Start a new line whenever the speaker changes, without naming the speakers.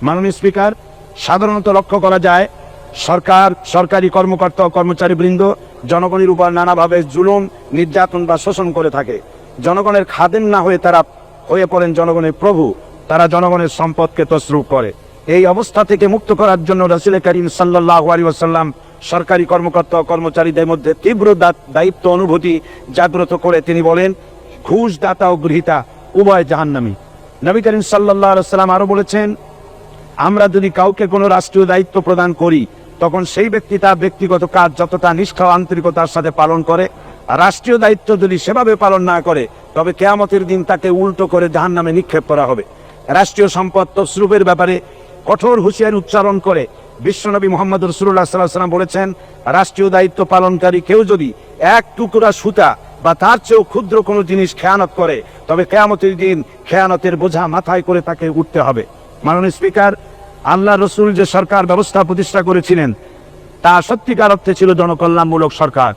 মাননীয় স্পিকার, সাধারণত লক্ষ্য করা যায় সরকারি কর্মকর্তা ও কর্মচারীবৃন্দ জনগণের উপর নানাভাবে জুলুম, নির্যাতন বা শোষণ করে থাকে। জনগণের খাদেম না হয়ে তারা হয়ে পড়েন জনগণের প্রভু। তারা জনগণের সম্পদকে তসরুপ করে। এই অবস্থা থেকে মুক্ত করার জন্য রাসূল করিম সাল্লাল্লাহু আলাইহি ওয়াসাল্লাম সরকারি কর্মকর্তা ও কর্মচারীদের মধ্যে তীব্র দায়িত্ব অনুভূতি জাগ্রত করে তিনি বলেন, ঘুষদাতা ও গৃহীতা উভয় জাহান্নামী। নবী করিম সাল্লাল্লাহু আলাইহি ওয়াসাল্লাম আরো বলেছেন, আমরা যদি কাউকে কোনো রাষ্ট্রীয় দায়িত্ব প্রদান করি, তখন সেই ব্যক্তি তার ব্যক্তিগত কাজ যতটা নিষ্ঠা ও আন্তরিকতার সাথে পালন করে, রাষ্ট্রীয় দায়িত্ব যদি সেভাবে পালন না করে, তবে কিয়ামতের দিন তাকে উল্টো করে জাহান্নামে নিক্ষেপ করা হবে। রাষ্ট্রীয় সম্পদ তসরুপের ব্যাপারে কঠোর হুঁশিয়ারি উচ্চারণ করে বিশ্বনবী মুহাম্মদ রাসূলুল্লাহ সাল্লাল্লাহু আলাইহি ওয়াসাল্লাম বলেছেন, রাষ্ট্রীয় দায়িত্ব পালনকারী কেউ যদি এক টুকরা সুতা বা তার চেয়েও ক্ষুদ্র কোনো জিনিস খেয়ানত করে, তবে কিয়ামতের দিন খেয়ানতের বোঝা মাথায় করে তাকে উঠতে হবে। মাননীয় স্পিকার, আল্লাহ রসুল যে সরকার ব্যবস্থা প্রতিষ্ঠা করেছিলেন তা সত্যিকার অর্থে ছিল জনকল্যাণমূলক সরকার।